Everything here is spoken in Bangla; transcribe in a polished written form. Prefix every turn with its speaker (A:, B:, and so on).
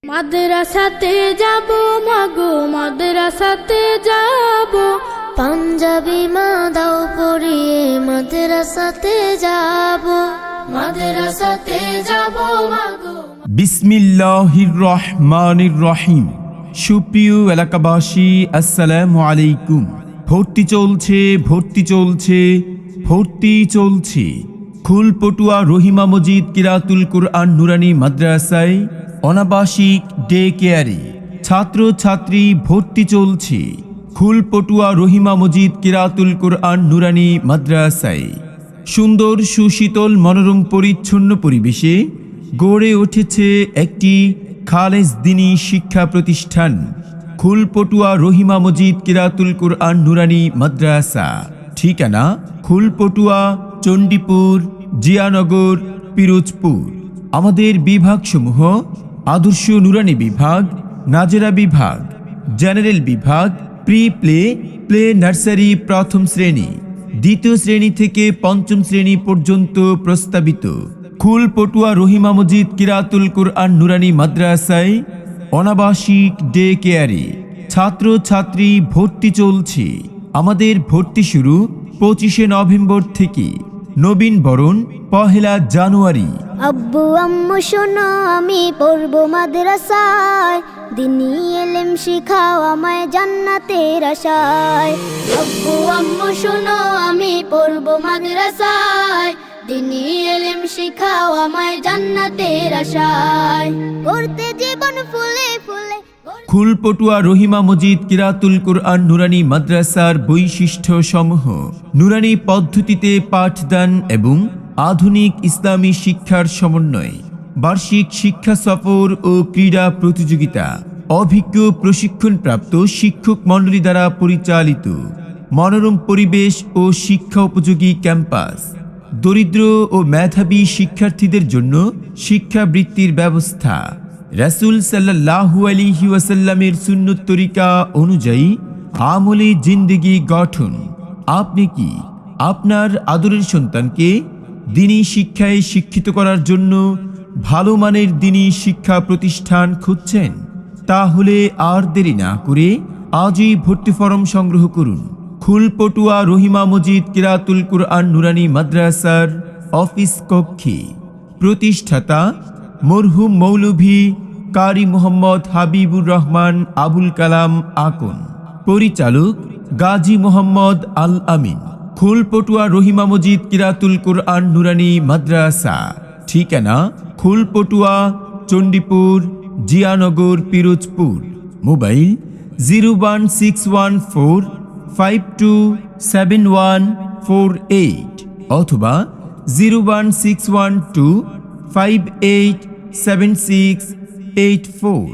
A: মাদ্রাসাতে যাব মাগো মাদ্রাসাতে যাব, পাঞ্জাবি মা দাও পরিয়ে মাদ্রাসাতে যাব, মাদ্রাসাতে যাব মাগো।
B: বিসমিল্লাহির রহমানির রহিম। সুপ্রিয় এলাকাবাসী, আসসালামু আলাইকুম। ভর্তি চলছে খুলপটুয়া রহিমা মজিদ কিরাতুল কুরআন নুরানি মাদ্রাসায় অনাবাসিক ডে কেয়ারে ছাত্রছাত্রী ভর্তি চলছে। খুলপটুয়া রহিমা মজিদ কিরাতুল কুরআন নুরানি মাদ্রাসায় সুন্দর সুশীতল মনোরম পরিচ্ছন্ন পরিবেশে গড়ে উঠেছে একটি খালেস দ্বীনি শিক্ষা প্রতিষ্ঠান, খুলপটুয়া রহিমা মজিদ কিরাতুল কুরআন নুরানি মাদ্রাসা। ঠিকানা খুলপটুয়া, চণ্ডীপুর, জিয়ানগর, পিরোজপুর। আমাদের বিভাগসমূহ: আদর্শ নুরানি বিভাগ, নাজেরা বিভাগ, জেনারেল বিভাগ, প্রি প্লে, প্লে নার্সারি প্রথম শ্রেণী, দ্বিতীয় শ্রেণী থেকে পঞ্চম শ্রেণী পর্যন্ত প্রস্তাবিত। খুলপটুয়া রহিমা মজিদ কিরাতুল কুরআন নুরানি মাদ্রাসায় অনাবাসিক ডে কেয়ারে ছাত্রছাত্রী ভর্তি চলছে। আমাদের ভর্তি শুরু 25শে নভেম্বর থেকে, নবীন বরণ 1 জানুয়ারি।
C: আব্বু আম্মু শোনো, আমি পড়বো মাদ্রাসায়, দ্বীনি ইলম শিখাও আমায় জান্নাতের আশায়।
A: আব্বু আম্মু শোনো, আমি পড়বো মাদ্রাসায়, দ্বীনি ইলম শিখাও আমায় জান্নাতের আশায়।
C: পড়তে জীবন ফুলে ফুলে।
B: খুলপটুয়া রহিমা মজিদ কিরাতুল কুরআন নুরানি মাদ্রাসার বৈশিষ্ট্য সমূহ: নুরানি পদ্ধতিতে পাঠদান এবং আধুনিক ইসলামী শিক্ষার সমন্বয়, বার্ষিক শিক্ষা সফর ও ক্রীড়া প্রতিযোগিতা, অভিজ্ঞ প্রশিক্ষণপ্রাপ্ত শিক্ষক মণ্ডলী দ্বারা পরিচালিত, মনোরম পরিবেশ ও শিক্ষা উপযোগী ক্যাম্পাস, দরিদ্র ও মেধাবী শিক্ষার্থীদের জন্য শিক্ষাবৃত্তির ব্যবস্থা, রাসূল সাল্লাল্লাহু আলাইহি ওয়াসাল্লামের সুন্নত তরিকা অনুযায়ী আমলি জিন্দেগি গঠন। আপনি কি আপনার আদরের সন্তানকে দ্বীনি শিক্ষায় শিক্ষিত করার জন্য ভালো মানের দ্বীনি শিক্ষা প্রতিষ্ঠান খুঁজছেন? তাহলে আর দেরি না করে আজই ভর্তি ফরম সংগ্রহ করুন। খুলপটুয়া রহিমা মজিদ কিরাতুল কুরআন নুরানি মাদ্রাসার অফিস কক্ষে। প্রতিষ্ঠাতা মরহুম মৌলভী কারি মোহাম্মদ হাবিবুর রহমান আবুল কালাম আকন। পরিচালক গাজী মোহাম্মদ আল আমিন। খুলপটুয়া রহিমা মজিদ কিরাতুল কুরআন নুরানি মাদ্রাসা। ঠিকানা খুলপটুয়া, চণ্ডীপুর, জিয়ানগর, পিরোজপুর। মোবাইল 01614527148 অথবা 01612587684।